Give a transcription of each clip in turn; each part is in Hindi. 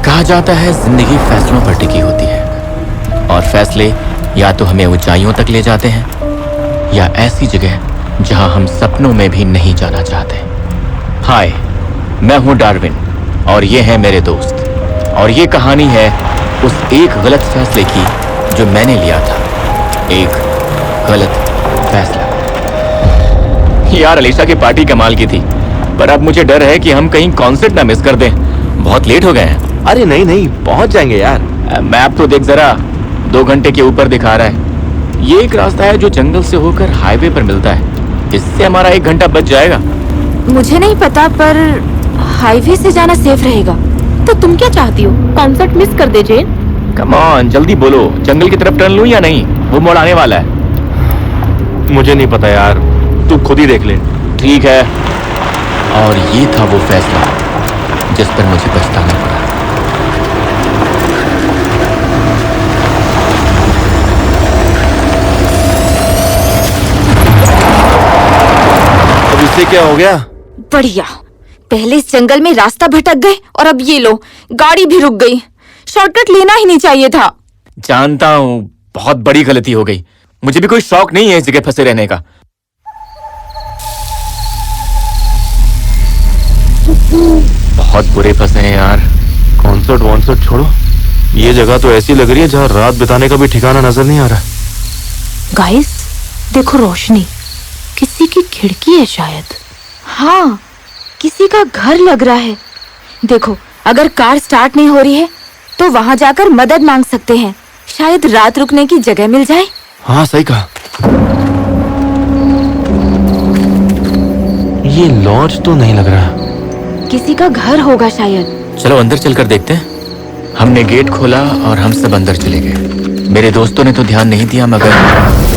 कहा जाता है जिंदगी फैसलों पर टिकी होती है और फैसले या तो हमें ऊंचाइयों तक ले जाते हैं या ऐसी जगह जहां हम सपनों में भी नहीं जाना चाहते। हाय, मैं हूं डार्विन और ये हैं मेरे दोस्त, और ये कहानी है उस एक गलत फैसले की जो मैंने लिया था। एक गलत फैसला। यार, अलीशा की पार्टी कमाल की थी, पर अब मुझे डर है कि हम कहीं कॉन्सर्ट ना मिस कर दें। बहुत लेट हो गए हैं। अरे नहीं नहीं, पहुंच जाएंगे यार। मैप तो देख जरा, 2 घंटे के ऊपर दिखा रहा है। ये एक रास्ता है जो जंगल से होकर हाईवे पर मिलता है। इससे हमारा 1 घंटा बच जाएगा। मुझे नहीं पता, पर हाईवे से जाना सेफ रहेगा। तो तुम क्या चाहती हो, कॉन्सर्ट मिस कर दे जेन? कम ऑन, जल्दी बोलो, जंगल की तरफ टर्न लूं या नहीं? वो मोड़ आने वाला है। मुझे नहीं पता यार, तू खुद ही देख ले। ठीक है। और ये था वो फैसला जिस पर मुझे पछताना पड़ा। अब इससे क्या हो गया? बढ़िया, पहले इस जंगल में रास्ता भटक गए और अब ये लो, गाड़ी भी रुक गई। शॉर्टकट लेना ही नहीं चाहिए था। जानता हूं, बहुत बड़ी गलती हो गई। मुझे भी कोई शौक नहीं है इस जगह फंसे रहने का। बहुत बुरे फंसे हैं यार। कॉन्सर्ट वॉन्सर्ट छोड़ो, ये जगह तो ऐसी लग रही है जहाँ रात बिताने का भी ठिकाना नजर नहीं आ रहा। गाइस, देखो रोशनी, किसी की खिड़की है शायद। हाँ, किसी का घर लग रहा है। देखो, अगर कार स्टार्ट नहीं हो रही है तो वहां जाकर मदद मांग सकते हैं। शायद रात रुकने की जगह मिल जाए। हाँ, सही कहा। ये लॉज तो नहीं लग रहा। किसी का घर होगा शायद। चलो अंदर चलकर देखते हैं। हमने गेट खोला और हम सब अंदर चले गए। मेरे दोस्तों ने तो ध्यान नहीं दिया, मगर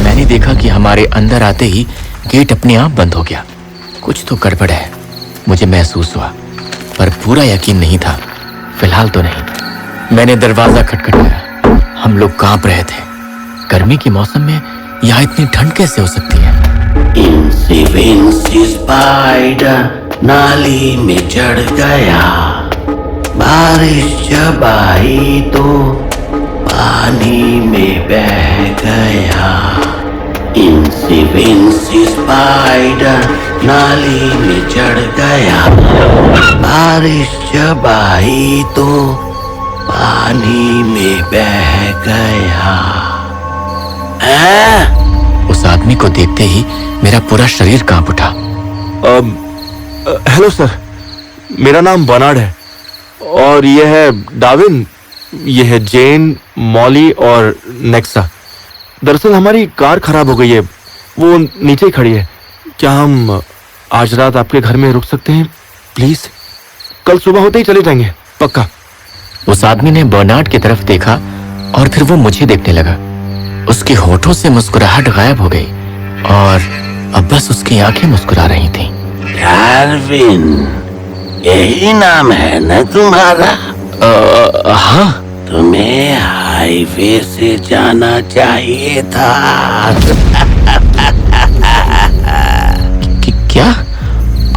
मैंने देखा कि हमारे अंदर आते ही गेट अपने आप बंद हो गया। कुछ तो गड़बड़ है, मुझे महसूस हुआ, पर पूरा यकीन नहीं था। फिलहाल तो नहीं। मैंने दरवाजा खटखटाया। हम लोग कांप रहे थे। गर्मी के मौसम में यहाँ इतनी ठंड कैसे हो सकती है? इंसी विंसी स्पाइडर नाली में चढ़ गया, बारिश जब आई तो पानी में बह गया। इंसी विंसी स्पाइडर नाली में चढ़ गया, बारिश जब आई तो पानी में बह गया। उस आदमी को देखते ही मेरा पूरा शरीर कांप उठा। हेलो सर, मेरा नाम बर्नार्ड है और ये है डार्विन, ये है जेन, मॉली और नेक्सा। दरअसल हमारी कार खराब हो गई है, वो नीचे ही खड़ी है। क्या हम आज रात आपके घर में रुक सकते हैं प्लीज? कल सुबह होते ही चले जाएंगे, पक्का। उस आदमी ने बर्नार्ड की तरफ देखा और फिर वो मुझे देखने लगा। उसके होठों से मुस्कुराहट गायब हो गई और अब बस उसकी आंखें मुस्कुरा रही थीं। डार्विन, यही नाम है न तुम्हारा? हाँ। तुम्हें हाईवे से जाना चाहिए था। क्या?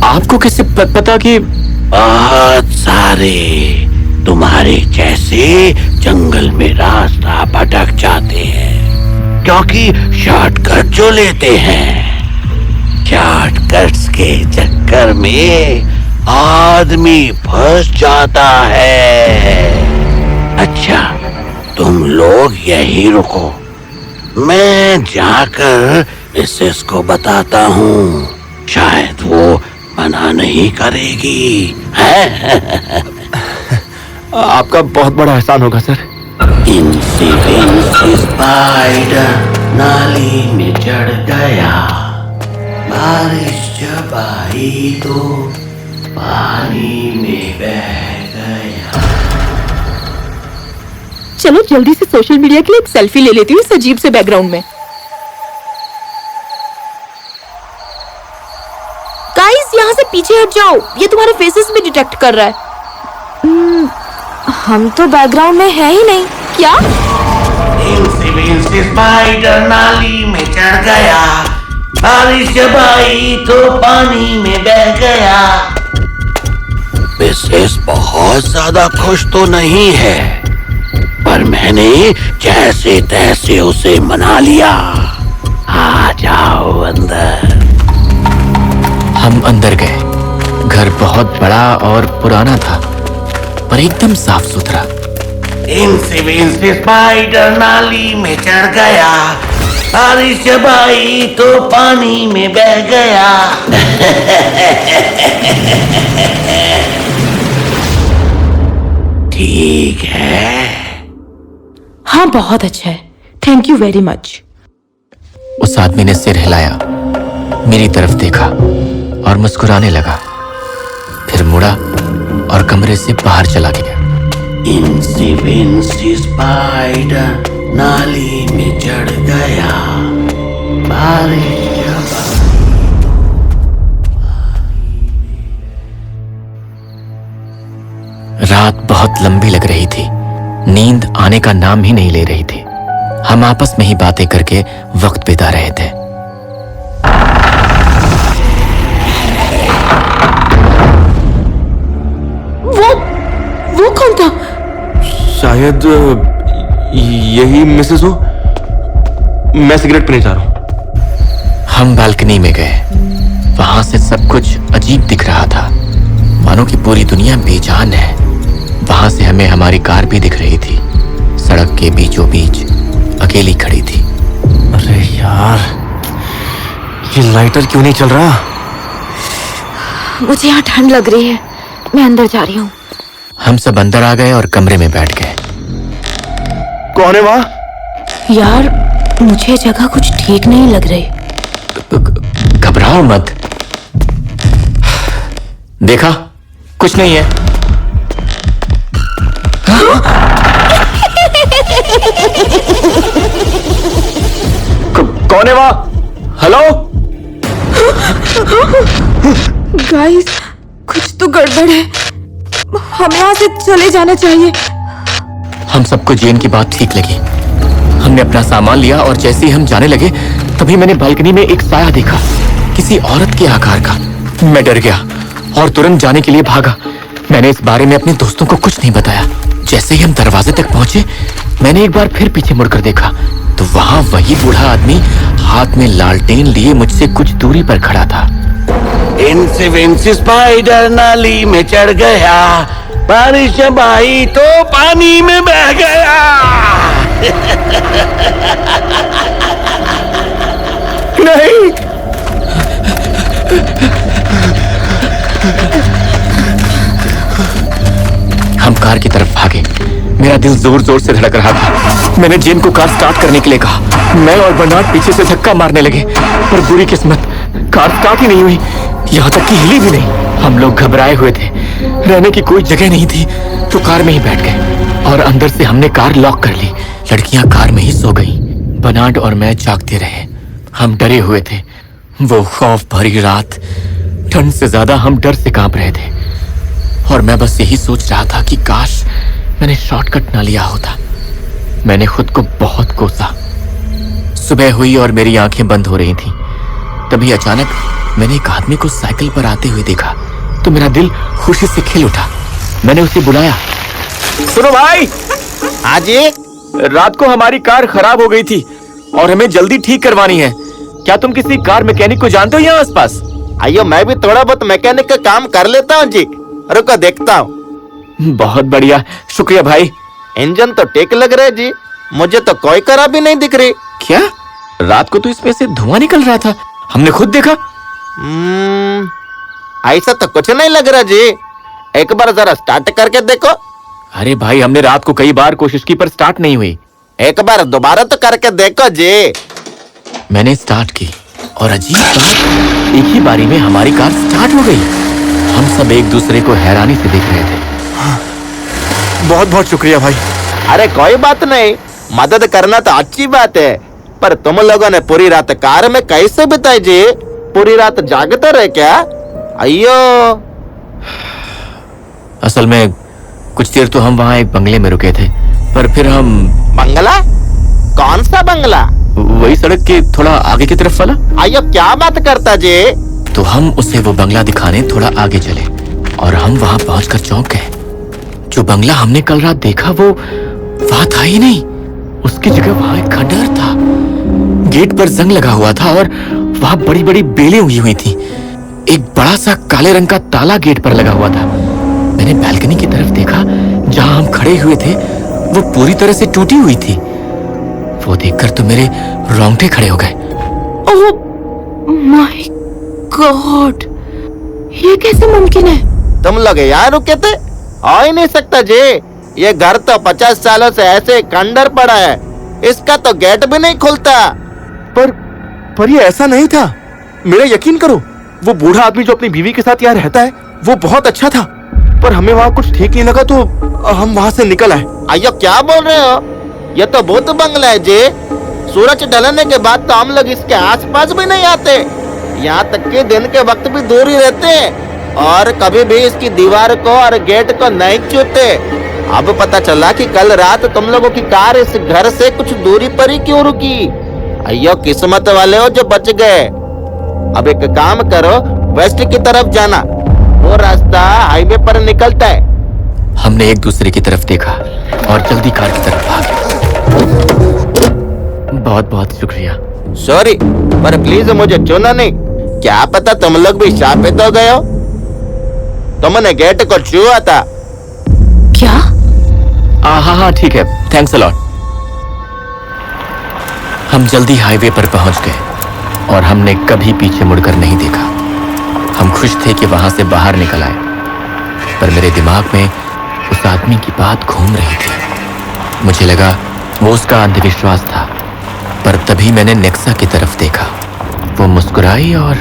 आपको कैसे पता कि? बहुत सारे तुम्हारे जैसे जंगल में रास्ता भटक जाते हैं क्योंकि शॉर्टकट जो लेते हैं। शॉर्टकट्स के चक्कर में आदमी फंस जाता है। अच्छा, तुम लोग यही रुको, मैं जाकर मिसेस को बताता हूँ, शायद वो मना नहीं करेगी। आपका बहुत बड़ा एहसान होगा सर। इंसी विंसी स्पाइडर नाली में चढ़ गया, बारिश जब आई तो पानी में बह गया। चलो जल्दी से सोशल मीडिया के लिए एक सेल्फी ले लेती हूँ इस अजीब से बैकग्राउंड में। गाइस, यहाँ से पीछे हट जाओ, ये तुम्हारे फेसेस भी डिटेक्ट कर रहा है। हम तो बैकग्राउंड में है ही नहीं। क्या? इंसी विंसी स्पाइडर नाली में चढ़ गया, बारिश जब आई तो पानी में बह गया। मिसेस बहुत ज्यादा खुश तो नहीं है, पर मैंने जैसे तैसे उसे मना लिया। आ जाओ अंदर। हम अंदर गए। घर बहुत बड़ा और पुराना था, पर एकदम साफ सुथरा। इनसे विंसे स्पाइडर नाली में चढ़ गया। बारिश जब आई तो पानी में बह गया। ठीक है। हाँ, बहुत अच्छा है। Thank you very much. उस आदमी ने सिर हिलाया, मेरी तरफ देखा और मुस्कुराने लगा, फिर मुड़ा और कमरे से बाहर चला गया। इनसे विंसे स्पाइडर नाली में चढ़ गया। बारिश जब रात बहुत लंबी लग रही थी, नींद आने का नाम ही नहीं ले रही थी। हम आपस में ही बातें करके वक्त बिता रहे थे। वो कौन था? शायद यही मिसेस हो। मैं सिगरेट पीने जा रहा हूं। हम बालकनी में गए। वहां से सब कुछ अजीब दिख रहा था, मानो कि पूरी दुनिया बेजान है। वहां से हमें हमारी कार भी दिख रही थी, सड़क के बीचों बीच अकेली खड़ी थी। अरे यार, ये लाइटर क्यों नहीं चल रहा? मुझे यहाँ ठंड लग रही है, मैं अंदर जा रही हूँ। हम सब अंदर आ गए और कमरे में बैठ गए। कौन है वहां? यार, मुझे जगह कुछ ठीक नहीं लग रही। घबराओ मत। देखा, कुछ नहीं है। कौन है वहां? हेलो? गाइस, कुछ तो गड़बड़ है। हमें यहाँ से चले जाना चाहिए। हम सबको जेन की बात ठीक लगी। हमने अपना सामान लिया और जैसे ही हम जाने लगे, तभी मैंने बालकनी में एक साया देखा, किसी औरत के आकार का। मैं डर गया और तुरंत जाने के लिए भागा। मैंने इस बारे में अपने दोस्तों को कुछ नहीं बताया। जैसे ही हम दरवाजे तक पहुंचे, मैंने एक बार फिर पीछे मुड़कर देखा तो वहां वही बूढ़ा आदमी हाथ में लालटेन लिए मुझसे कुछ दूरी पर खड़ा था। इनसे विंसे स्पाइडर नाली में चढ़ गया। बारिश जब आई तो पानी में बह गया। नहीं। हम कार की तरफ भागे। मेरा दिल जोर जोर से धड़क रहा था। मैंने जेन को कार स्टार्ट करने के लिए कहा। मैं और बर्नार्ड पीछे से धक्का मारने लगे, पर बुरी किस्मत, कार स्टार्ट ही नहीं हुई, यहाँ तक कि हिली भी नहीं। हम लोग घबराए हुए थे, रहने की कोई जगह नहीं थी, तो कार में ही बैठ गए और अंदर से हमने कार लॉक कर ली। लड़कियां कार में ही सो गईं। बर्नार्ड और मैं जागते रहे। हम डरे हुए थे। वो खौफ भरी रात, ठंड से ज्यादा हम डर से कांप रहे थे और मैं बस यही सोच रहा था कि काश मैंने शॉर्टकट ना लिया होता। मैंने खुद को बहुत कोसा। सुबह हुई और मेरी आंखें बंद हो रही थीं। तभी अचानक मैंने एक आदमी को साइकिल पर आते हुए देखा तो मेरा दिल खुशी से खिल उठा। मैंने उसे बुलाया। सुनो भाई। हाँ जी। रात को हमारी कार खराब हो गई थी और हमें जल्दी ठीक करवानी है। क्या तुम किसी कार मैकेनिक को जानते हो यहाँ आसपास? आइयो, मैं भी थोड़ा बहुत मैकेनिक का काम कर लेता हूँ जी। रुको देखता हूँ। बहुत बढ़िया, शुक्रिया भाई। इंजन तो टेक लग रहा है जी, मुझे तो कोई खराबी नहीं दिख रही। क्या? रात को तो इसमें से धुआं निकल रहा था, हमने खुद देखा। ऐसा तो कुछ नहीं लग रहा जी। एक बार जरा स्टार्ट करके देखो। अरे भाई, हमने रात को कई बार कोशिश की पर स्टार्ट नहीं हुई। एक बार दोबारा तो करके देखो जी। मैंने स्टार्ट की और अजीब बात, एक ही बारी में हमारी कार स्टार्ट हो गई। हम सब एक दूसरे को हैरानी से देख रहे थे। बहुत बहुत शुक्रिया भाई। अरे कोई बात नहीं, मदद करना तो अच्छी बात है, पर तुम लोगों ने पूरी रात कार में कैसे बिताई जी? पूरी रात जागते रहे क्या? अयो। असल में कुछ देर तो हम वहाँ एक बंगले में रुके थे, पर फिर हम बंगला? कौन सा बंगला? वही वही सड़क के थोड़ा आगे की तरफ वाला? आइयो क्या बात करता जे? तो हम उसे वो बंगला दिखाने थोड़ा आगे चले और हम वहां पहुंचकर चौंक गए। जो बंगला हमने कल रात देखा वो वहां था ही नहीं। उसकी जगह वहां एक खंडहर था। गेट पर जंग लगा हुआ था और वहां बड़ी बड़ी बेलें उगी हुई थी। एक बड़ा सा काले रंग का ताला गेट पर लगा हुआ था। मैंने बालकनी की तरफ देखा जहां हम खड़े हुए थे, वो पूरी तरह से टूटी हुई थी। वो देखकर तो मेरे रोंगटे खड़े हो गए। ओह माय गॉड, ये कैसे मुमकिन है? तुम लोग यहाँ रुके थे? आ ही नहीं सकता जी। ये घर तो 50 सालों से ऐसे खंडर पड़ा है, इसका तो गेट भी नहीं खुलता। पर ये ऐसा नहीं था, मेरा यकीन करो। वो बूढ़ा आदमी जो अपनी बीवी के साथ यहाँ रहता है वो बहुत अच्छा था, पर हमें वहाँ कुछ ठीक नहीं लगा तो हम वहाँ से निकल आए। अयो क्या बोल रहे हो? ये तो भूत बंगला है जी। सूरज ढलने के बाद तो हम लोग इसके आसपास भी नहीं आते। यहाँ तक कि दिन के वक्त भी दूर ही रहते हैं और कभी भी इसकी दीवार को और गेट को नहीं छूते। अब पता चला कि कल रात तुम लोगों की कार इस घर से कुछ दूरी पर ही क्यों रुकी। अयो किस्मत वाले हो जो बच गए। अब एक काम करो, वेस्ट की तरफ जाना, वो रास्ता हाईवे पर निकलता है। हमने एक दूसरे की तरफ देखा और जल्दी कार की तरफ भागे। बहुत बहुत शुक्रिया। सॉरी, पर प्लीज मुझे चुना नहीं। क्या पता तुम लोग भी शापित हो गए हो। तुमने गेट को छुआ था। क्या? हाँ हाँ ठीक है, थैंक्स अ लॉट। हम जल्दी हाईवे पर पहुंच गए और हमने कभी पीछे मुड़कर नहीं देखा। हम खुश थे कि वहां से बाहर निकल आए, पर मेरे दिमाग में उस आदमी की बात घूम रही थी। मुझे लगा वो उसका अंधविश्वास था, पर तभी मैंने नेक्सा की तरफ देखा। वो मुस्कुराई और